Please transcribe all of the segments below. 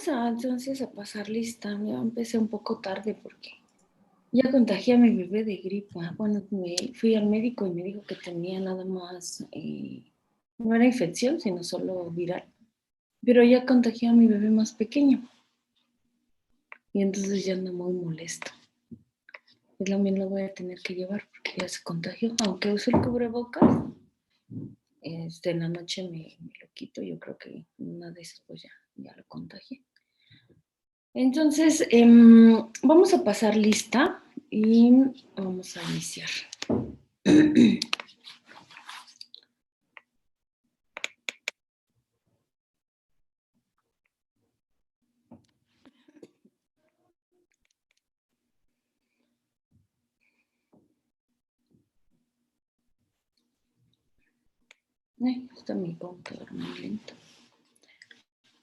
Vamos entonces a pasar lista. Ya empecé un poco tarde porque ya contagié a mi bebé de gripa. Bueno, fui al médico y me dijo que tenía nada más, no era infección, sino solo viral. Pero ya contagié a mi bebé más pequeño. Y entonces ya anda muy molesto. Y también lo voy a tener que llevar porque ya se contagió. Aunque use el cubrebocas, en la noche me lo quito. Yo creo que una de esas pues ya lo contagié. Entonces, vamos a pasar lista y vamos a iniciar. Está mi computadora muy lento.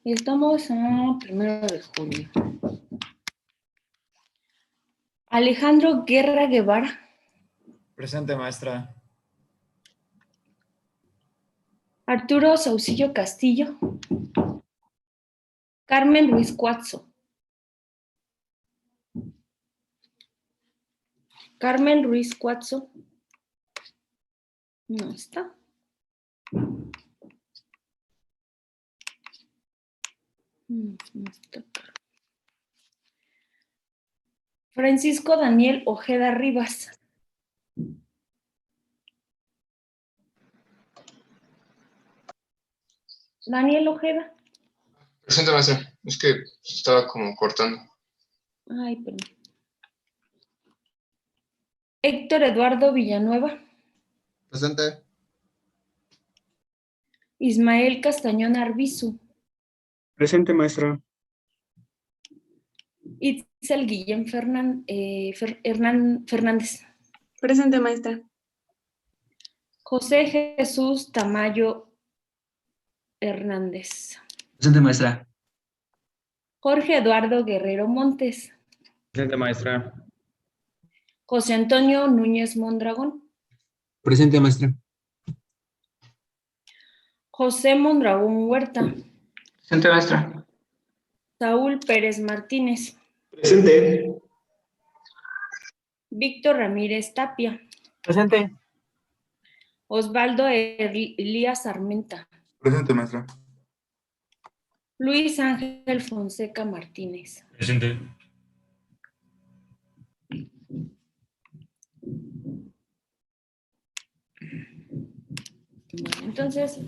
Y estamos a 1 de julio. Alejandro Guerra Guevara. Presente, maestra. Arturo Saucillo Castillo. Carmen Ruiz Cuatzo. Carmen Ruiz Cuatzo. No está. No está. Francisco Daniel Ojeda Rivas. Daniel Ojeda. Presente, maestra. Es que estaba como cortando. Ay, perdón. Héctor Eduardo Villanueva. Presente. Ismael Castañón Arbizu. Presente, maestra. Itzel Guillén Fernández. Presente, maestra. José Jesús Tamayo Hernández. Presente, maestra. Jorge Eduardo Guerrero Montes. Presente, maestra. José Antonio Núñez Mondragón. Presente, maestra. José Mondragón Huerta. Presente, maestra. Saúl Pérez Martínez. Presente. Víctor Ramírez Tapia. Presente. Osvaldo Elías Armenta. Presente, maestra. Luis Ángel Fonseca Martínez. Presente. Bueno, entonces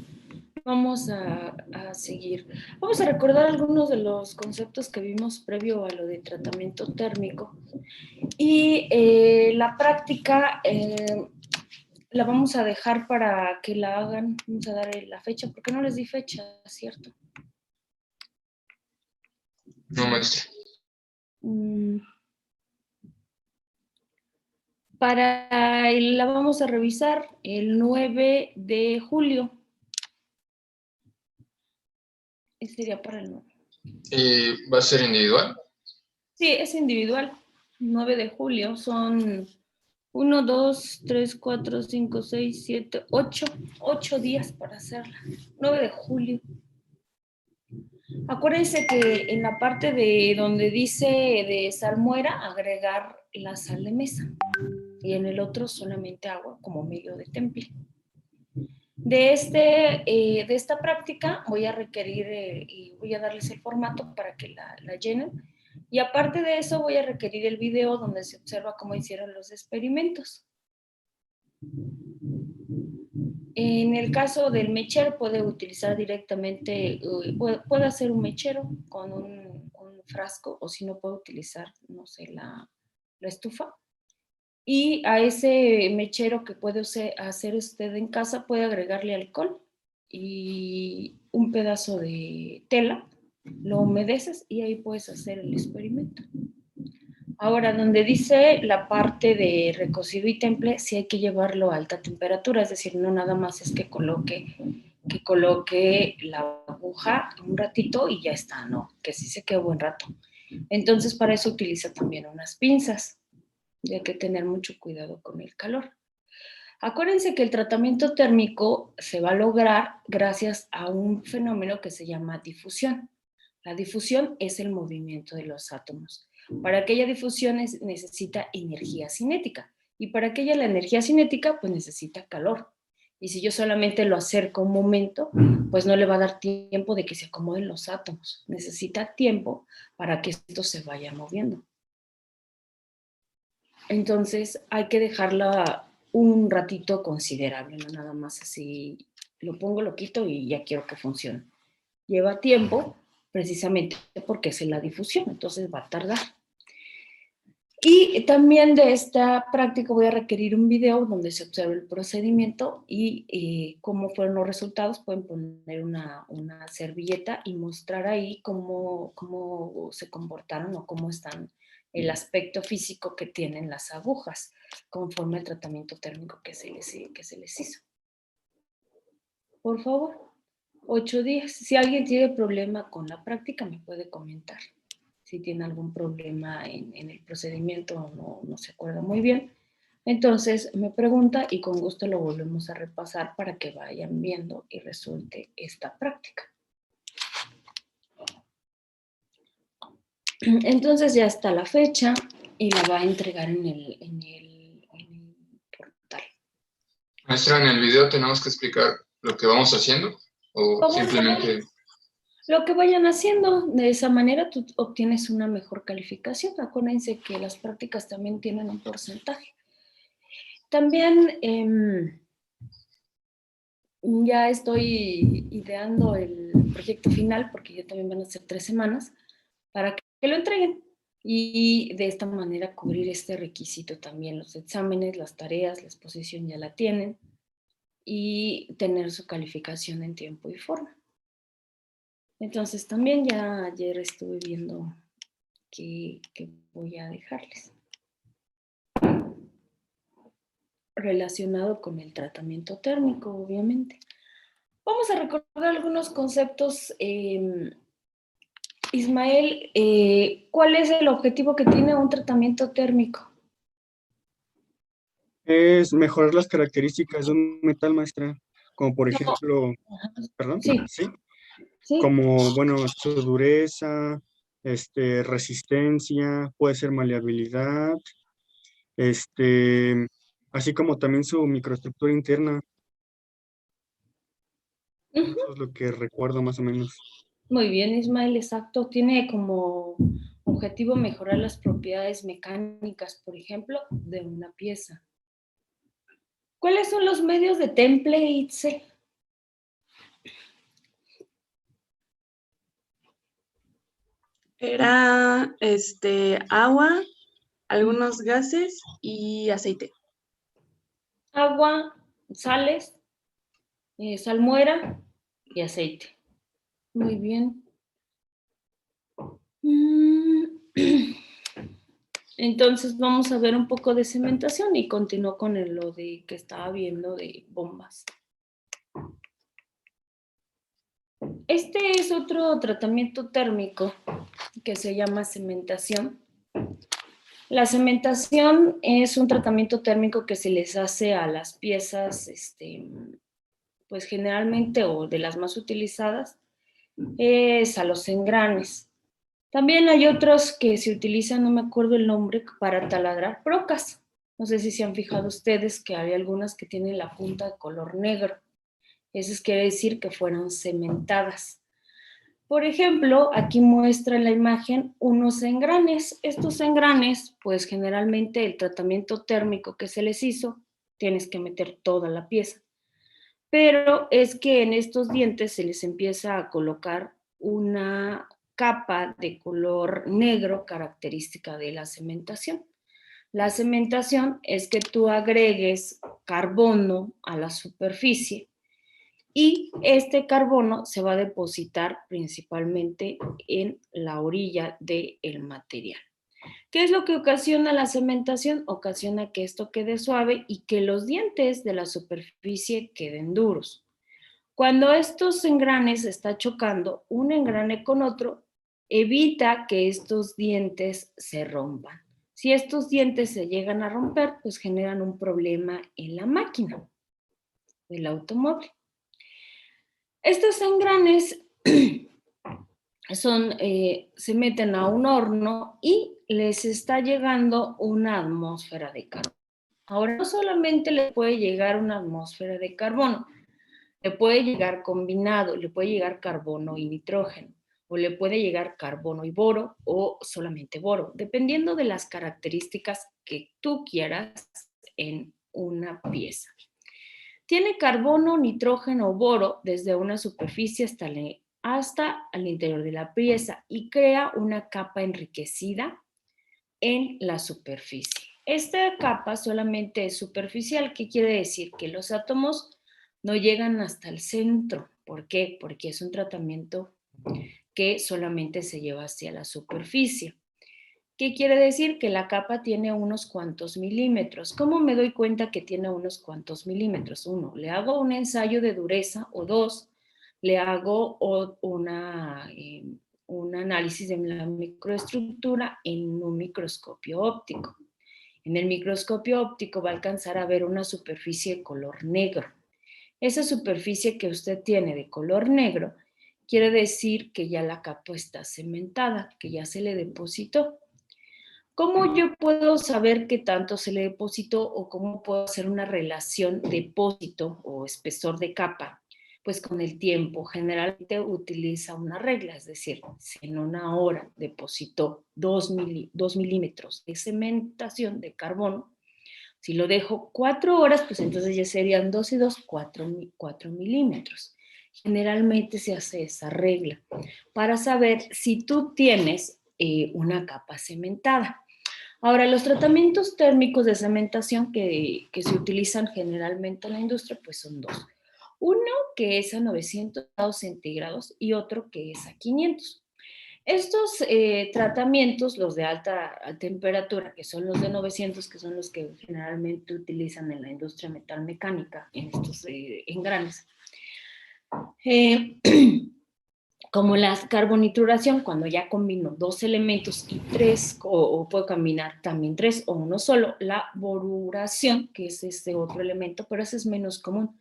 vamos a seguir. Vamos a recordar algunos de los conceptos que vimos previo a lo de tratamiento térmico. Y la práctica la vamos a dejar para que la hagan. Vamos a dar la fecha, porque no les di fecha, ¿cierto? No, maestra. La vamos a revisar el 9 de julio. Ese sería para el 9. ¿Va a ser individual? Sí, es individual. 9 de julio son 1, 2, 3, 4, 5, 6, 7, 8. 8 días para hacerla. 9 de julio. Acuérdense que en la parte de donde dice de salmuera, agregar la sal de mesa. Y en el otro solamente agua como medio de temple. De esta práctica voy a requerir y voy a darles el formato para que la llenen. Y aparte de eso voy a requerir el video donde se observa cómo hicieron los experimentos. En el caso del mechero puede utilizar directamente, puede hacer un mechero con un frasco, o si no puede utilizar, no sé, la estufa. Y a ese mechero que puede hacer usted en casa puede agregarle alcohol y un pedazo de tela, lo humedeces y ahí puedes hacer el experimento. Ahora, donde dice la parte de recocido y temple, sí hay que llevarlo a alta temperatura, es decir, no nada más es que coloque la aguja un ratito y ya está, no, que sí se quede buen rato. Entonces, para eso utiliza también unas pinzas. Y hay que tener mucho cuidado con el calor. Acuérdense que el tratamiento térmico se va a lograr gracias a un fenómeno que se llama difusión. La difusión es el movimiento de los átomos. Para aquella difusión necesita energía cinética. Y para aquella la energía cinética pues necesita calor. Y si yo solamente lo acerco un momento, pues no le va a dar tiempo de que se acomoden los átomos. Necesita tiempo para que esto se vaya moviendo. Entonces hay que dejarla un ratito considerable, no nada más así, lo pongo, lo quito y ya quiero que funcione. Lleva tiempo precisamente porque es la difusión, entonces va a tardar. Y también de esta práctica voy a requerir un video donde se observe el procedimiento y cómo fueron los resultados. Pueden poner una servilleta y mostrar ahí cómo se comportaron o cómo están el aspecto físico que tienen las agujas conforme al tratamiento térmico que se les hizo. Por favor, 8 días. Si alguien tiene problema con la práctica, me puede comentar. Si tiene algún problema en el procedimiento o no se acuerda muy bien, entonces me pregunta y con gusto lo volvemos a repasar para que vayan viendo y resulte esta práctica. Entonces ya está la fecha y la va a entregar en el portal. Maestra, ¿en el video tenemos que explicar lo que vamos haciendo o simplemente...? Lo que vayan haciendo, de esa manera tú obtienes una mejor calificación. Acuérdense que las prácticas también tienen un porcentaje. También ya estoy ideando el proyecto final, porque ya también van a ser 3 semanas, para que lo entreguen. Y de esta manera cubrir este requisito también. Los exámenes, las tareas, la exposición ya la tienen. Y tener su calificación en tiempo y forma. Entonces también ya ayer estuve viendo qué voy a dejarles. Relacionado con el tratamiento térmico, obviamente. Vamos a recordar algunos conceptos. Ismael, ¿cuál es el objetivo que tiene un tratamiento térmico? Es mejorar las características de un metal, maestra, como por ejemplo, perdón, Sí. ¿sí? Como, bueno, su dureza, resistencia, puede ser maleabilidad, así como también su microestructura interna. Eso es lo que recuerdo más o menos. Muy bien, Ismael, exacto. Tiene como objetivo mejorar las propiedades mecánicas, por ejemplo, de una pieza. ¿Cuáles son los medios de temple, Itzel? Era agua, algunos gases y aceite. Agua, sales, salmuera y aceite. Muy bien. Entonces vamos a ver un poco de cementación y continúo con lo de que estaba viendo de bombas. Este es otro tratamiento térmico que se llama cementación. La cementación es un tratamiento térmico que se les hace a las piezas, pues generalmente, o de las más utilizadas, es a los engranes. También hay otros que se utilizan, no me acuerdo el nombre, para taladrar brocas. No sé si se han fijado ustedes que hay algunas que tienen la punta de color negro. Eso quiere decir que fueron cementadas. Por ejemplo, aquí muestra en la imagen unos engranes. Estos engranes, pues generalmente el tratamiento térmico que se les hizo, tienes que meter toda la pieza. Pero es que en estos dientes se les empieza a colocar una capa de color negro característica de la cementación. La cementación es que tú agregues carbono a la superficie y este carbono se va a depositar principalmente en la orilla del material. ¿Qué es lo que ocasiona la cementación? Ocasiona que esto quede suave y que los dientes de la superficie queden duros. Cuando estos engranes están chocando un engrane con otro, evita que estos dientes se rompan. Si estos dientes se llegan a romper, pues generan un problema en la máquina del automóvil. Estos engranes se meten a un horno y les está llegando una atmósfera de carbono. Ahora, no solamente le puede llegar una atmósfera de carbono, le puede llegar combinado, le puede llegar carbono y nitrógeno, o le puede llegar carbono y boro, o solamente boro, dependiendo de las características que tú quieras en una pieza. Tiene carbono, nitrógeno o boro desde una superficie hasta el interior de la pieza y crea una capa enriquecida en la superficie. Esta capa solamente es superficial. ¿Qué quiere decir? Que los átomos no llegan hasta el centro. ¿Por qué? Porque es un tratamiento que solamente se lleva hacia la superficie. ¿Qué quiere decir? Que la capa tiene unos cuantos milímetros. ¿Cómo me doy cuenta que tiene unos cuantos milímetros? 1, le hago un ensayo de dureza, o 2, le hago un análisis de la microestructura en un microscopio óptico. En el microscopio óptico va a alcanzar a ver una superficie de color negro. Esa superficie que usted tiene de color negro quiere decir que ya la capa está cementada, que ya se le depositó. ¿Cómo yo puedo saber qué tanto se le depositó o cómo puedo hacer una relación depósito o espesor de capa? Pues con el tiempo. Generalmente utiliza una regla, es decir, si en una hora depositó 2 milímetros de cementación de carbono, si lo dejo 4 horas, pues entonces ya serían 2 y 2, 4 milímetros. Generalmente se hace esa regla para saber si tú tienes una capa cementada. Ahora, los tratamientos térmicos de cementación que se utilizan generalmente en la industria, pues son 2. Uno que es a 900 grados centígrados y otro que es a 500. Estos tratamientos, los de alta temperatura, que son los de 900, que son los que generalmente utilizan en la industria metalmecánica, en estos engranes, como la carbonituración, cuando ya combino 2 elementos y 3, o puedo combinar también 3 o uno solo. La boruración, que es este otro elemento, pero ese es menos común.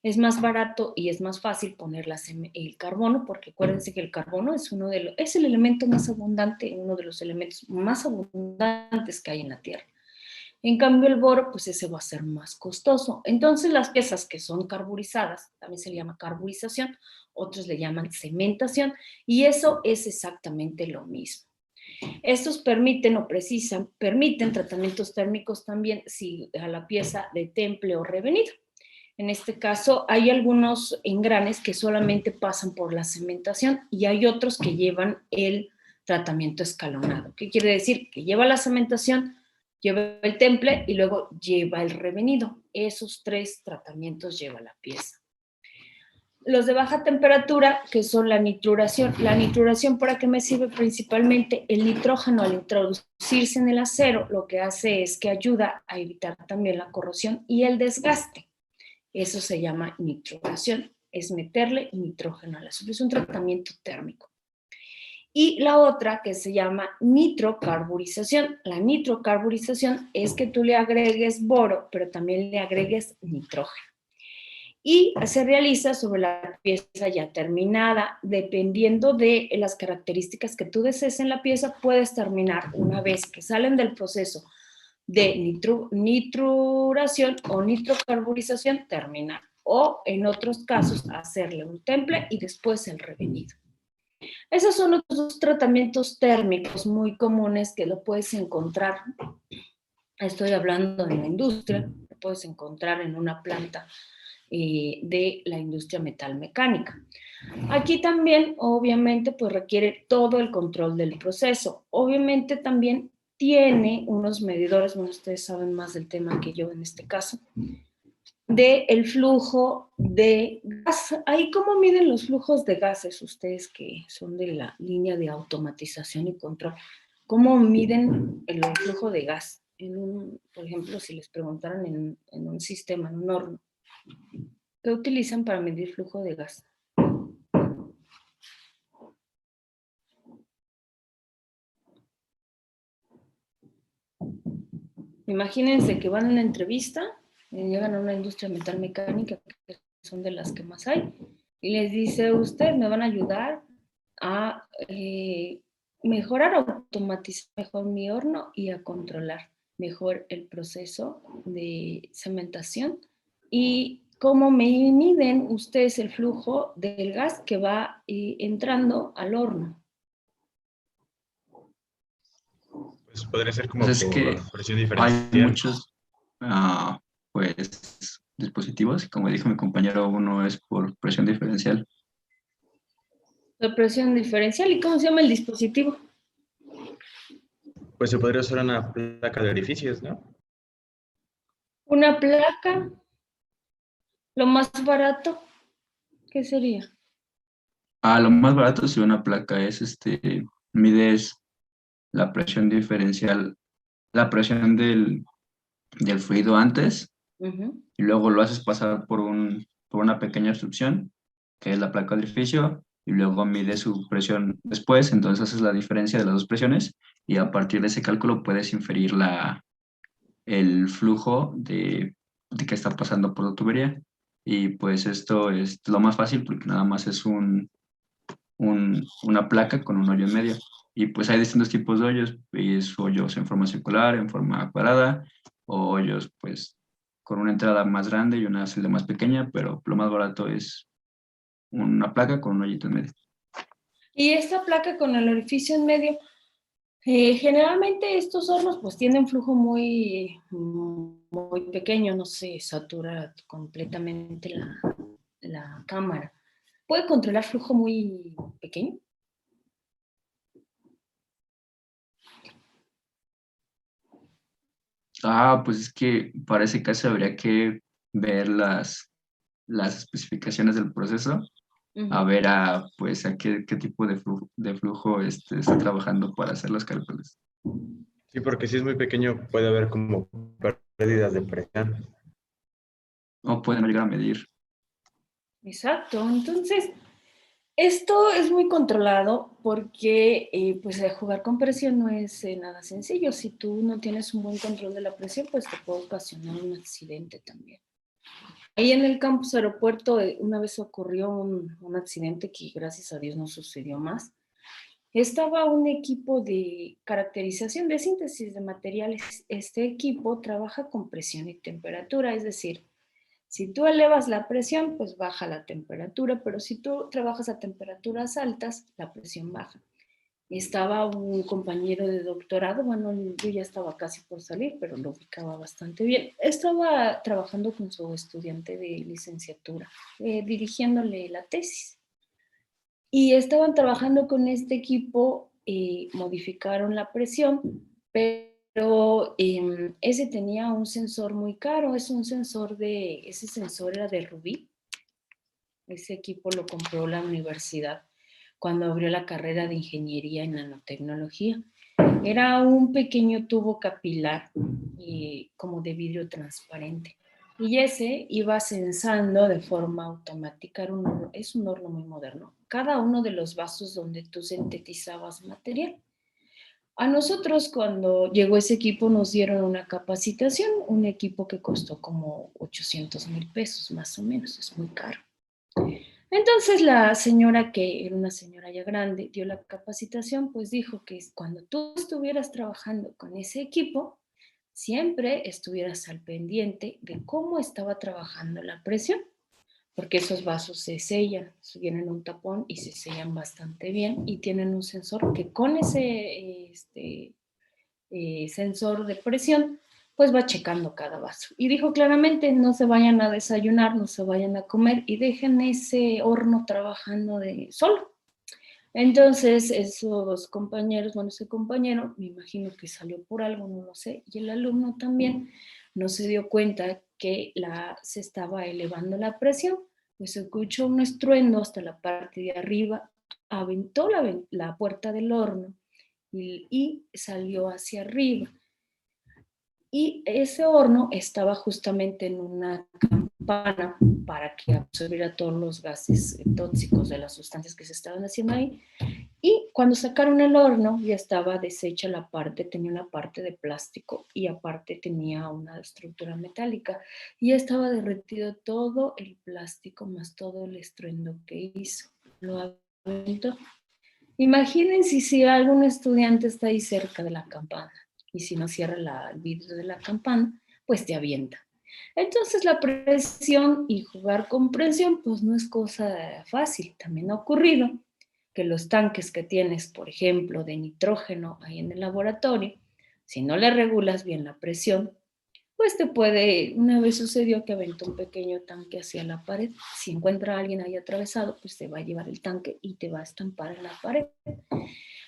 Es más barato y es más fácil poner el carbono, porque acuérdense que el carbono es el elemento más abundante, uno de los elementos más abundantes que hay en la Tierra. En cambio, el boro, pues ese va a ser más costoso. Entonces, las piezas que son carburizadas, también se le llama carburización, otros le llaman cementación, y eso es exactamente lo mismo. Estos permiten tratamientos térmicos también si a la pieza de temple o revenido. En este caso, hay algunos engranes que solamente pasan por la cementación y hay otros que llevan el tratamiento escalonado. ¿Qué quiere decir? Que lleva la cementación, lleva el temple y luego lleva el revenido. Esos 3 tratamientos lleva la pieza. Los de baja temperatura, que son la nitruración. La nitruración, ¿para qué me sirve? Principalmente el nitrógeno, al introducirse en el acero, lo que hace es que ayuda a evitar también la corrosión y el desgaste. Eso se llama nitruración, es meterle nitrógeno a la superficie, es un tratamiento térmico. Y la otra que se llama nitrocarburización. La nitrocarburización es que tú le agregues boro, pero también le agregues nitrógeno. Y se realiza sobre la pieza ya terminada. Dependiendo de las características que tú desees en la pieza, puedes terminar una vez que salen del proceso de nitruración o nitrocarburización, terminar. O en otros casos, hacerle un temple y después el revenido. Esos son otros 2 tratamientos térmicos muy comunes que lo puedes encontrar. Estoy hablando de la industria, lo puedes encontrar en una planta de la industria metalmecánica. Aquí también, obviamente, pues requiere todo el control del proceso. Obviamente también tiene unos medidores, bueno, ustedes saben más del tema que yo en este caso, del flujo de gas. Ahí, ¿cómo miden los flujos de gases ustedes que son de la línea de automatización y control? ¿Cómo miden el flujo de gas? Por ejemplo, si les preguntaran en un sistema, en un horno, ¿qué utilizan para medir flujo de gas? Imagínense que van a una entrevista, llegan a una industria metalmecánica, que son de las que más hay, y les dice, ¿usted me van a ayudar a mejorar, automatizar mejor mi horno y a controlar mejor el proceso de cementación. ¿Y cómo me miden ustedes el flujo del gas que va entrando al horno? Pues podría ser como Pues es por que presión hay diferencial. muchos pues, dispositivos, y como dijo mi compañero, uno es por presión diferencial. La presión diferencial. ¿Y cómo se llama el dispositivo? Pues se podría usar una placa de orificios, ¿no? Una placa. Lo más barato, ¿qué sería? Lo más barato si una placa es, mides la presión diferencial, la presión del fluido antes, Uh-huh. y luego lo haces pasar por una pequeña succión, que es la placa de orificio, y luego mides su presión después, entonces haces la diferencia de las dos presiones, y a partir de ese cálculo puedes inferir el flujo de que está pasando por la tubería. Y pues esto es lo más fácil porque nada más es una placa con un hoyo en medio. Y pues hay distintos tipos de hoyos, es hoyos en forma circular, en forma cuadrada, o hoyos pues con una entrada más grande y una celda más pequeña, pero lo más barato es una placa con un hoyito en medio. Y esta placa con el orificio en medio, generalmente estos hornos pues tienen flujo muy pequeño, no se satura completamente la cámara. ¿Puede controlar flujo muy pequeño? Pues es que para ese caso habría que ver las especificaciones del proceso, a Uh-huh. ver pues a qué tipo de flujo está trabajando para hacer los cálculos. Sí, porque si es muy pequeño puede haber como pérdidas de presión. O pueden llegar a medir. Exacto, entonces esto es muy controlado porque pues jugar con presión no es nada sencillo. Si tú no tienes un buen control de la presión, pues te puede ocasionar un accidente también. Ahí en el campus aeropuerto una vez ocurrió un accidente que gracias a Dios no sucedió más. Estaba un equipo de caracterización de síntesis de materiales. Este equipo trabaja con presión y temperatura, es decir, si tú elevas la presión, pues baja la temperatura, pero si tú trabajas a temperaturas altas, la presión baja. Estaba un compañero de doctorado, bueno, yo ya estaba casi por salir, pero lo ubicaba bastante bien. Estaba trabajando con su estudiante de licenciatura, dirigiéndole la tesis. Y estaban trabajando con este equipo, modificaron la presión, pero ese tenía un sensor muy caro, ese sensor era de Rubí. Ese equipo lo compró la universidad cuando abrió la carrera de ingeniería en nanotecnología. Era un pequeño tubo capilar como de vidrio transparente. Y ese iba sensando de forma automática, es un horno muy moderno, cada uno de los vasos donde tú sintetizabas material. A nosotros cuando llegó ese equipo nos dieron una capacitación, un equipo que costó como 800,000 pesos más o menos, es muy caro. Entonces la señora, que era una señora ya grande, dio la capacitación, pues dijo que cuando tú estuvieras trabajando con ese equipo, siempre estuvieras al pendiente de cómo estaba trabajando la presión, porque esos vasos se sellan, tienen un tapón y se sellan bastante bien y tienen un sensor que con ese sensor de presión, pues va checando cada vaso. Y dijo claramente, no se vayan a desayunar, no se vayan a comer y dejen ese horno trabajando solo. Entonces, esos compañeros, bueno, ese compañero, me imagino que salió por algo, no lo sé, y el alumno también no se dio cuenta que se estaba elevando la presión, pues se escuchó un estruendo hasta la parte de arriba, aventó la puerta del horno y salió hacia arriba. Y ese horno estaba justamente en una campana para que absorbiera todos los gases tóxicos de las sustancias que se estaban haciendo ahí. Y cuando sacaron el horno ya estaba deshecha la parte, tenía una parte de plástico y aparte tenía una estructura metálica. Y ya estaba derretido todo el plástico más todo el estruendo que hizo. Lo aventó. Imagínense si algún estudiante está ahí cerca de la campana y si no cierra el vidrio de la campana, pues te avienta. Entonces la presión y jugar con presión pues no es cosa fácil. También ha ocurrido que los tanques que tienes, por ejemplo, de nitrógeno ahí en el laboratorio, si no le regulas bien la presión, pues una vez sucedió que aventó un pequeño tanque hacia la pared. Si encuentra a alguien ahí atravesado, pues te va a llevar el tanque y te va a estampar en la pared.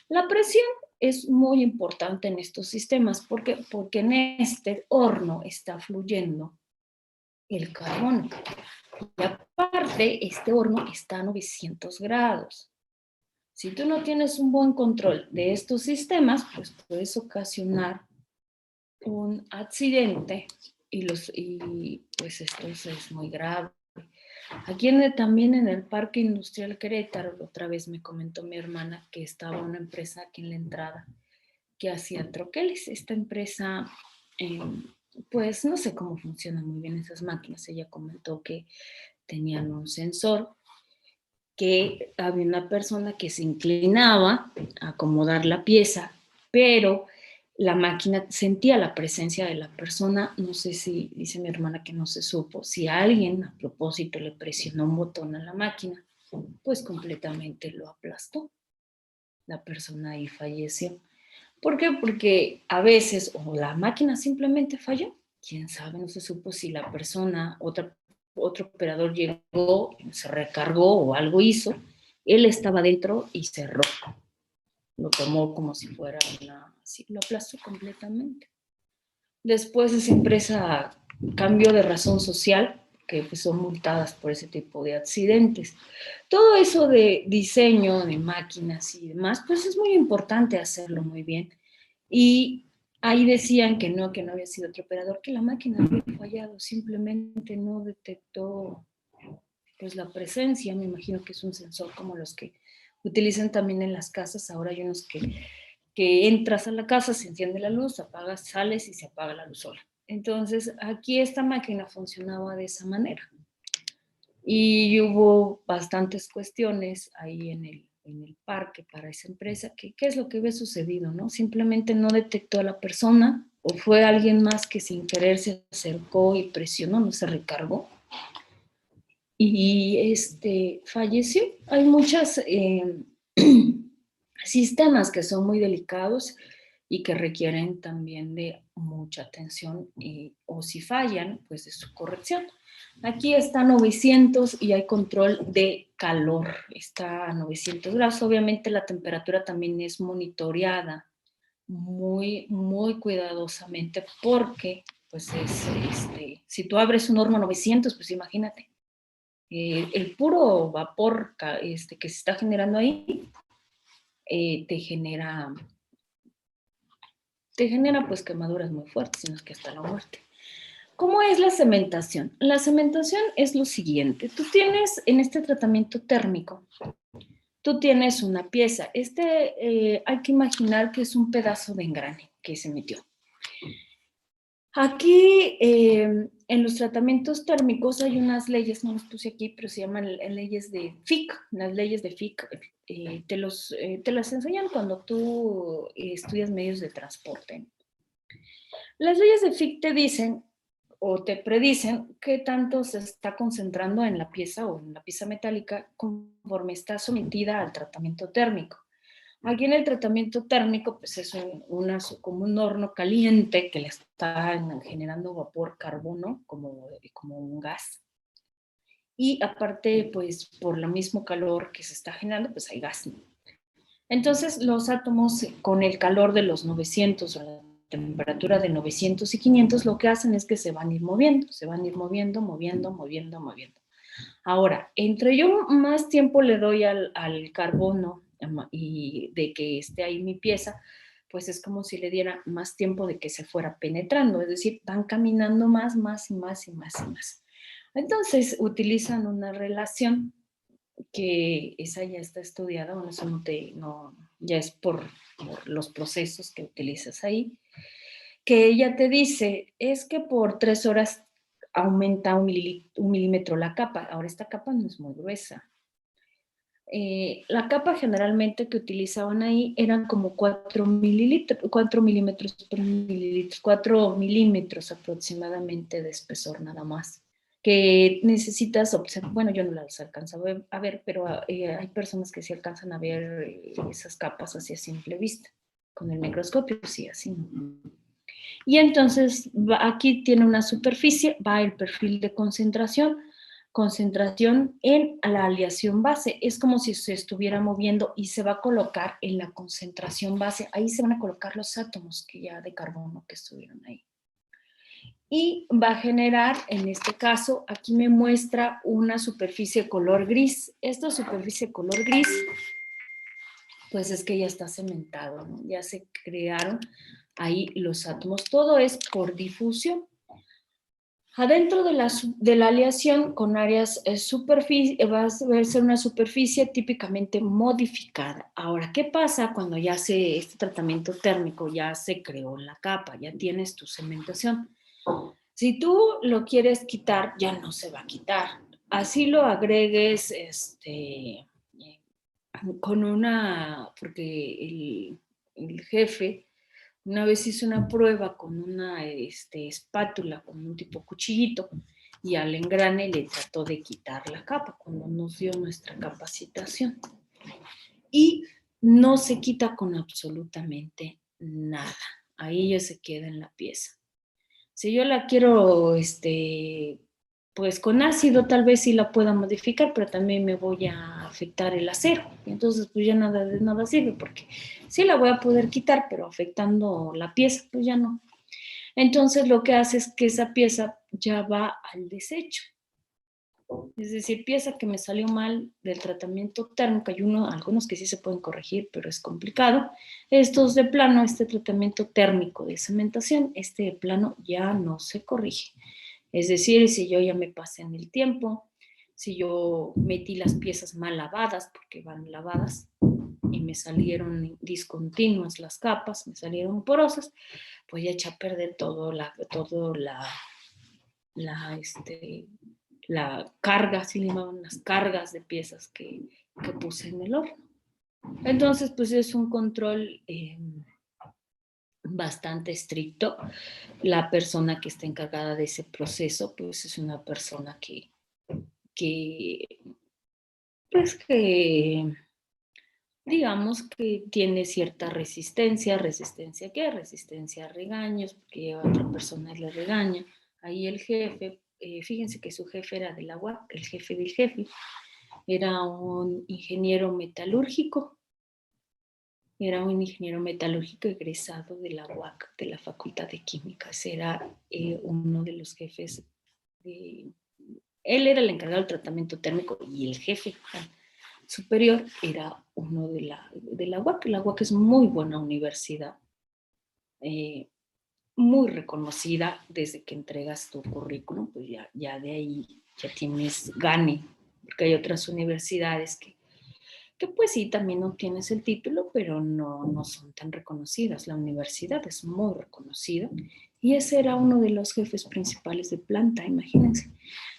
La presión es muy importante en estos sistemas porque en este horno está fluyendo el carbono. Y aparte, este horno está a 900 grados. Si tú no tienes un buen control de estos sistemas, pues puedes ocasionar un accidente y pues esto es muy grave. Aquí también en el Parque Industrial Querétaro, otra vez me comentó mi hermana que estaba una empresa aquí en la entrada que hacía troqueles. Esta empresa, pues no sé cómo funcionan muy bien esas máquinas. Ella comentó que tenían un sensor, que había una persona que se inclinaba a acomodar la pieza, pero la máquina sentía la presencia de la persona. No sé si, dice mi hermana que no se supo, si alguien a propósito le presionó un botón a la máquina, pues completamente lo aplastó. La persona ahí falleció. ¿Por qué? Porque a veces o la máquina simplemente falló, quién sabe, no se supo si la persona, otro operador llegó, se recargó o algo hizo, él estaba dentro y cerró, lo tomó como si fuera así, lo aplastó completamente. Después esa empresa cambió de razón social, que pues son multadas por ese tipo de accidentes. Todo eso de diseño de máquinas y demás, pues es muy importante hacerlo muy bien. Y ahí decían que no había sido otro operador, que la máquina había fallado, simplemente no detectó pues la presencia. Me imagino que es un sensor como los que utilizan también en las casas. Ahora hay unos que entras a la casa, se enciende la luz, apagas, sales y se apaga la luz sola. Entonces aquí esta máquina funcionaba de esa manera. Y hubo bastantes cuestiones ahí en el parque para esa empresa. ¿Qué es lo que había sucedido? ¿No? Simplemente no detectó a la persona o fue alguien más que sin querer se acercó y presionó, no se recargó. Y falleció. Hay muchos sistemas que son muy delicados y que requieren también de mucha atención o si fallan, pues de su corrección. Aquí está a 900 y hay control de calor, está a 900 grados. Obviamente la temperatura también es monitoreada muy, muy cuidadosamente porque, pues si tú abres un horno a 900, pues imagínate, el puro vapor que se está generando ahí te genera pues quemaduras muy fuertes, sino que hasta la muerte. ¿Cómo es la cementación? La cementación es lo siguiente. Tú tienes en este tratamiento térmico, tú tienes una pieza. Hay que imaginar que es un pedazo de engrane que se metió. Aquí, en los tratamientos térmicos hay unas leyes, no las puse aquí, pero se llaman leyes de Fick. Las leyes de Fick te las enseñan cuando tú estudias medios de transporte. Las leyes de Fick te dicen o te predicen qué tanto se está concentrando en la pieza o en la pieza metálica conforme está sometida al tratamiento térmico. Aquí en el tratamiento térmico, pues es como un horno caliente que le está generando vapor carbono como un gas. Y aparte, pues por el mismo calor que se está generando, pues hay gas. Entonces, los átomos con el calor de los 900 o la temperatura de 900 y 500, lo que hacen es que se van a ir moviendo, moviendo. Ahora, entre yo más tiempo le doy al carbono y de que esté ahí mi pieza, pues es como si le diera más tiempo de que se fuera penetrando, es decir, van caminando más. Entonces, utilizan una relación que esa ya está estudiada, bueno, eso ya es por los procesos que utilizas ahí, que ella te dice, es que por 3 horas aumenta un milímetro la capa. Ahora esta capa no es muy gruesa. La capa generalmente que utilizaban ahí eran como 4 milímetros por mililitro, 4 milímetros aproximadamente de espesor nada más. Que necesitas observar, bueno, yo no las alcanzaba a ver, pero hay personas que sí alcanzan a ver esas capas así a simple vista. Con el microscopio, sí, así no. Y entonces aquí tiene una superficie, va el perfil de concentración en la aleación base. Es como si se estuviera moviendo y se va a colocar en la concentración base. Ahí se van a colocar los átomos que ya de carbono que estuvieron ahí. Y va a generar, en este caso, aquí me muestra una superficie color gris. Esta superficie color gris, pues es que ya está cementado, ¿no? Ya se crearon ahí los átomos. Todo es por difusión. Adentro de la aleación con áreas superficie, va a ser una superficie típicamente modificada. Ahora, ¿qué pasa cuando ya este tratamiento térmico ya se creó la capa, ya tienes tu cementación? Si tú lo quieres quitar, ya no se va a quitar. Así lo agregues con porque el jefe una vez hice una prueba con una espátula, con un tipo cuchillito, y al engrane le trató de quitar la capa cuando nos dio nuestra capacitación. Y no se quita con absolutamente nada. Ahí ya se queda en la pieza. Si yo la quiero, pues con ácido tal vez sí la pueda modificar, pero también me voy a afectar el acero. Y entonces pues ya nada de nada sirve, porque sí la voy a poder quitar, pero afectando la pieza, pues ya no. Entonces lo que hace es que esa pieza ya va al desecho. Es decir, pieza que me salió mal del tratamiento térmico, hay algunos que sí se pueden corregir, pero es complicado. Estos de plano, este tratamiento térmico de cementación, este de plano ya no se corrige. Es decir, si yo ya me pasé en el tiempo, si yo metí las piezas mal lavadas, porque van lavadas, y me salieron discontinuas las capas, me salieron porosas, pues ya eché a perder la carga, así le llamaban las cargas de piezas que puse en el horno. Entonces, pues es un control bastante estricto. La persona que está encargada de ese proceso, pues es una persona digamos que tiene cierta resistencia. ¿Resistencia a qué? Resistencia a regaños, porque a otra persona le regaña. Ahí el jefe, fíjense que su jefe era de la UAC, el jefe del jefe, era un ingeniero metalúrgico, egresado de la UAC, de la Facultad de Químicas. Era uno de los jefes, él era el encargado del tratamiento térmico y el jefe superior era uno de la UAC. La UAC es muy buena universidad, muy reconocida. Desde que entregas tu currículum, pues ya de ahí ya tienes gane, porque hay otras universidades que pues sí, también obtienes el título, pero no son tan reconocidas. La universidad es muy reconocida y ese era uno de los jefes principales de planta, imagínense.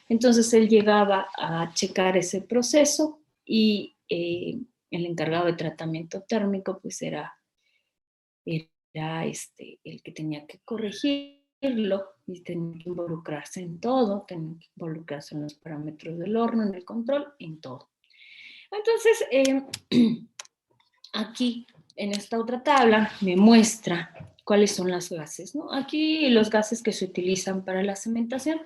Entonces él llegaba a checar ese proceso y el encargado de tratamiento térmico pues era el que tenía que corregirlo y tenía que involucrarse en todo, tenía que involucrarse en los parámetros del horno, en el control, en todo. Entonces, aquí en esta otra tabla me muestra cuáles son las gases, ¿no? Aquí los gases que se utilizan para la cementación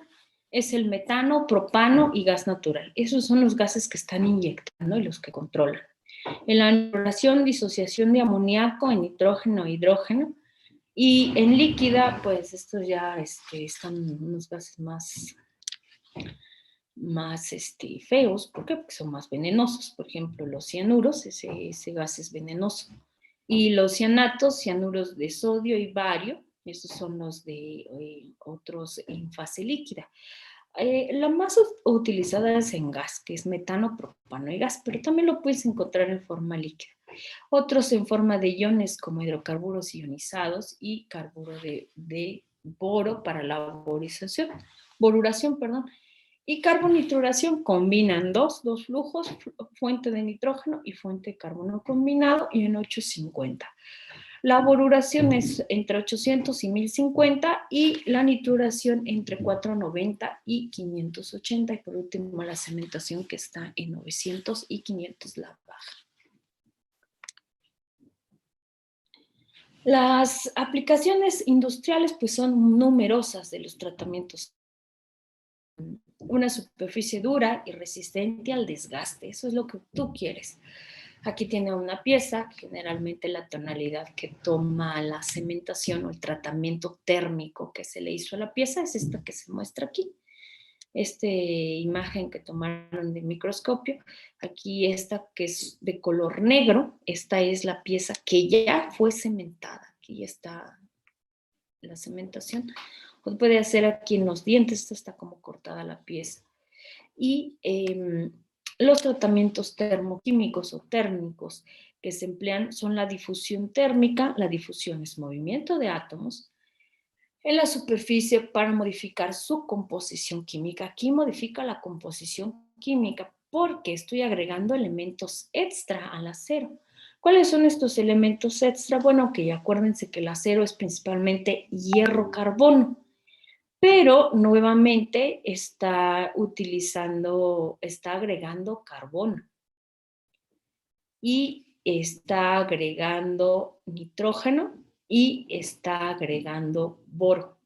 es el metano, propano y gas natural. Esos son los gases que están inyectando y los que controlan. En la anulación, disociación de amoníaco en nitrógeno e hidrógeno. Y en líquida, pues estos ya están unos gases más feos. ¿Por qué? Porque son más venenosos. Por ejemplo, los cianuros, ese gas es venenoso. Y los cianatos, cianuros de sodio y bario, esos son los de otros en fase líquida. La más utilizada es en gas, que es metano, propano y gas, pero también lo puedes encontrar en forma líquida. Otros en forma de iones como hidrocarburos ionizados y carburo de boro para la boruración, Y carbonitruración combinan dos flujos, fuente de nitrógeno y fuente de carbono combinado, y en 850. La boruración es entre 800 y 1050 y la nitruración entre 490 y 580. Y por último la cementación, que está en 900 y 500 la baja. Las aplicaciones industriales pues son numerosas de los tratamientos. Una superficie dura y resistente al desgaste, eso es lo que tú quieres. Aquí tiene una pieza, generalmente la tonalidad que toma la cementación o el tratamiento térmico que se le hizo a la pieza es esta que se muestra aquí. Esta imagen que tomaron de microscopio, aquí esta que es de color negro, esta es la pieza que ya fue cementada. Aquí ya está la cementación. Pues puede hacer aquí en los dientes, esta está como cortada la pieza. Y los tratamientos termoquímicos o térmicos que se emplean son la difusión térmica. La difusión es movimiento de átomos en la superficie para modificar su composición química. Aquí modifica la composición química porque estoy agregando elementos extra al acero. ¿Cuáles son estos elementos extra? Bueno, que acuérdense que el acero es principalmente hierro-carbono, pero nuevamente está agregando carbono y está agregando nitrógeno y está agregando boro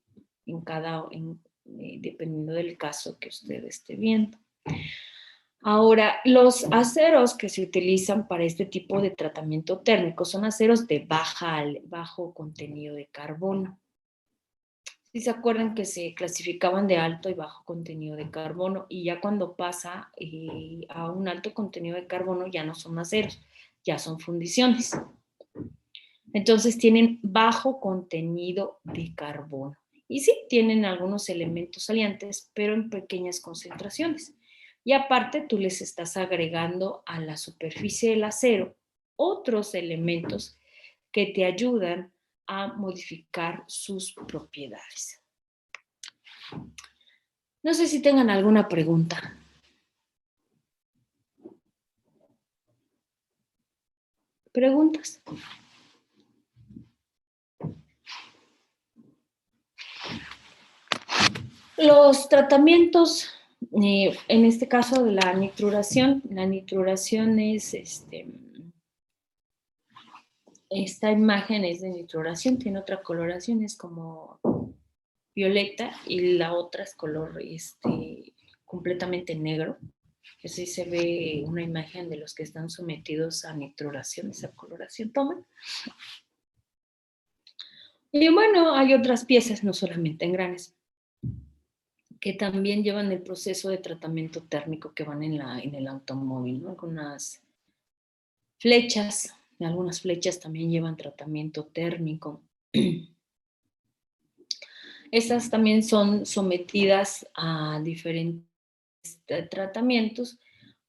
dependiendo del caso que usted esté viendo. Ahora, los aceros que se utilizan para este tipo de tratamiento térmico son aceros de bajo contenido de carbono. Si se acuerdan que se clasificaban de alto y bajo contenido de carbono, y ya cuando pasa a un alto contenido de carbono ya no son aceros, ya son fundiciones. Entonces tienen bajo contenido de carbono. Y sí, tienen algunos elementos salientes, pero en pequeñas concentraciones. Y aparte tú les estás agregando a la superficie del acero otros elementos que te ayudan a modificar sus propiedades. No sé si tengan alguna pregunta. ¿Preguntas? Los tratamientos, en este caso de la nitruración es esta imagen es de nitruración, tiene otra coloración, es como violeta, y la otra es color completamente negro. Así se ve una imagen de los que están sometidos a nitruración, esa coloración toman. Y bueno, hay otras piezas, no solamente engranes, que también llevan el proceso de tratamiento térmico que van en el automóvil, ¿no? Algunas flechas también llevan tratamiento térmico. Estas también son sometidas a diferentes tratamientos.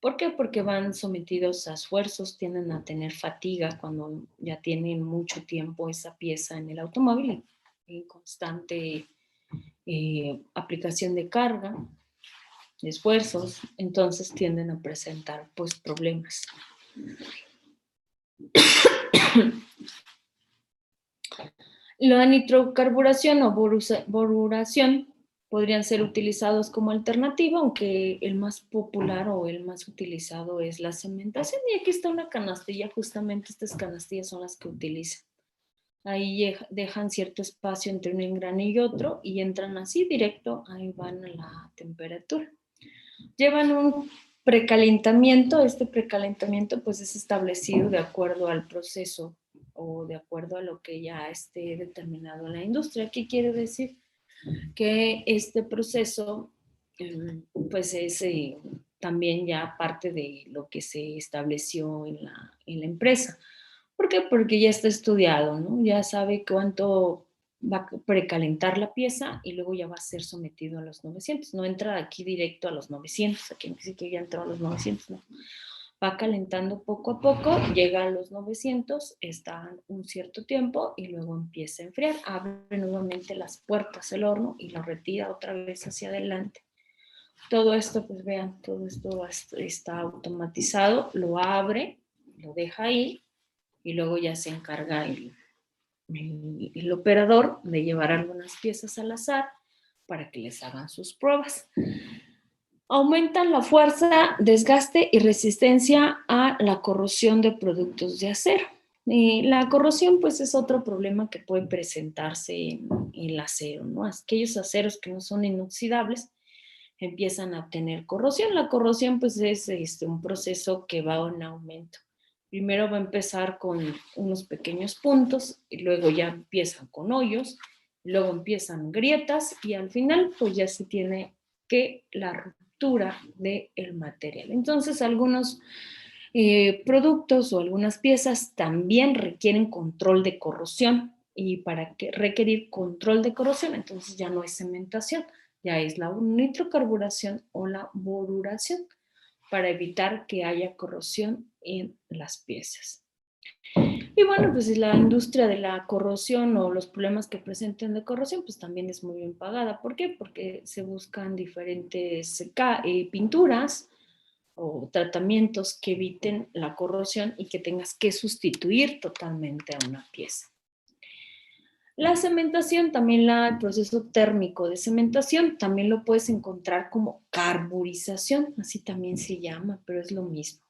¿Por qué? Porque van sometidos a esfuerzos, tienden a tener fatiga cuando ya tienen mucho tiempo esa pieza en el automóvil, en constante aplicación de carga, de esfuerzos, entonces tienden a presentar pues problemas. La nitrocarburación o boruración podrían ser utilizados como alternativa, aunque el más popular o el más utilizado es la cementación. Y aquí está una canastilla, justamente estas canastillas son las que utilizan. Ahí dejan cierto espacio entre un engrane y otro y entran así directo, ahí van a la temperatura. Llevan un precalentamiento, este precalentamiento pues es establecido de acuerdo al proceso o de acuerdo a lo que ya esté determinado en la industria. ¿Qué quiere decir? Que este proceso pues es también ya parte de lo que se estableció en la empresa. ¿Por qué? Porque ya está estudiado, ¿no? Ya sabe cuánto va a precalentar la pieza y luego ya va a ser sometido a los 900. No entra aquí directo a los 900, aquí sí que ya entró a los 900, no. Va calentando poco a poco, llega a los 900, está un cierto tiempo y luego empieza a enfriar. Abre nuevamente las puertas del horno y lo retira otra vez hacia adelante todo esto, pues vean, todo esto está automatizado, lo abre, lo deja ahí y luego ya se encarga el operador de llevar algunas piezas al azar para que les hagan sus pruebas. Aumentan la fuerza, desgaste y resistencia a la corrosión de productos de acero. La corrosión, pues, es otro problema que puede presentarse en el acero, ¿no? Aquellos aceros que no son inoxidables empiezan a tener corrosión. La corrosión, pues, es un proceso que va en aumento. Primero va a empezar con unos pequeños puntos y luego ya empiezan con hoyos, luego empiezan grietas y al final, pues, ya se tiene que la ruptura del material. Entonces, algunos productos o algunas piezas también requieren control de corrosión y para requerir control de corrosión, entonces ya no es cementación, ya es la nitrocarburación o la boruración para evitar que haya corrosión en las piezas. Y bueno, pues la industria de la corrosión o los problemas que presenten de corrosión, pues también es muy bien pagada. ¿Por qué? Porque se buscan diferentes pinturas o tratamientos que eviten la corrosión y que tengas que sustituir totalmente a una pieza. La cementación, también el proceso térmico de cementación, también lo puedes encontrar como carburización, así también se llama, pero es lo mismo.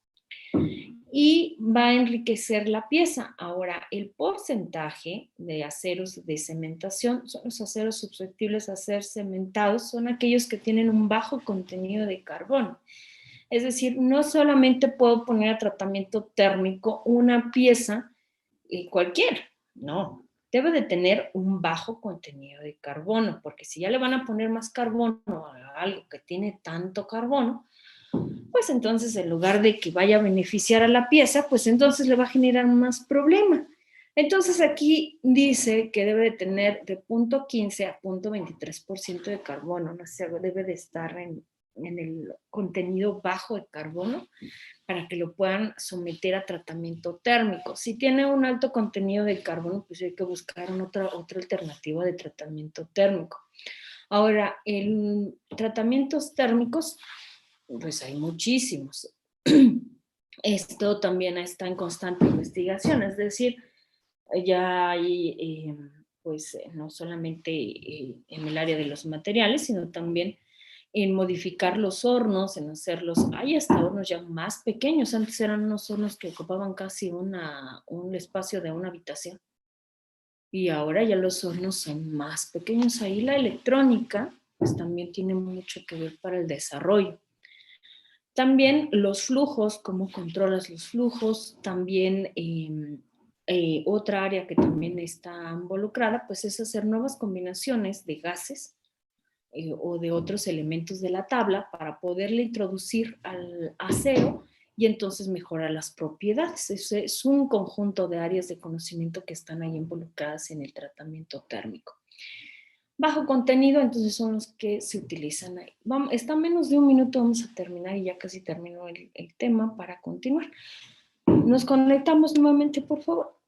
Y va a enriquecer la pieza. Ahora, el porcentaje de aceros de cementación son los aceros susceptibles a ser cementados, son aquellos que tienen un bajo contenido de carbono. Es decir, no solamente puedo poner a tratamiento térmico una pieza cualquiera, no. Debe de tener un bajo contenido de carbono, porque si ya le van a poner más carbono a algo que tiene tanto carbono, pues entonces en lugar de que vaya a beneficiar a la pieza, pues entonces le va a generar más problema. Entonces aquí dice que debe de tener de 0.15 a 0.23% de carbono, no sé, debe de estar en el contenido bajo de carbono para que lo puedan someter a tratamiento térmico. Si tiene un alto contenido de carbono, pues hay que buscar otra alternativa de tratamiento térmico. Ahora, en tratamientos térmicos, pues hay muchísimos. Esto también está en constante investigación, es decir, ya hay, pues, no solamente en el área de los materiales, sino también en modificar los hornos, en hacerlos, hay hasta hornos ya más pequeños, antes eran unos hornos que ocupaban casi un espacio de una habitación, y ahora ya los hornos son más pequeños. Ahí la electrónica, pues también tiene mucho que ver para el desarrollo. También los flujos, cómo controlas los flujos, también otra área que también está involucrada, pues es hacer nuevas combinaciones de gases o de otros elementos de la tabla para poderle introducir al acero y entonces mejorar las propiedades. Es un conjunto de áreas de conocimiento que están ahí involucradas en el tratamiento térmico. Bajo contenido, entonces son los que se utilizan ahí. Está menos de un minuto, vamos a terminar y ya casi terminó el tema para continuar. Nos conectamos nuevamente, por favor.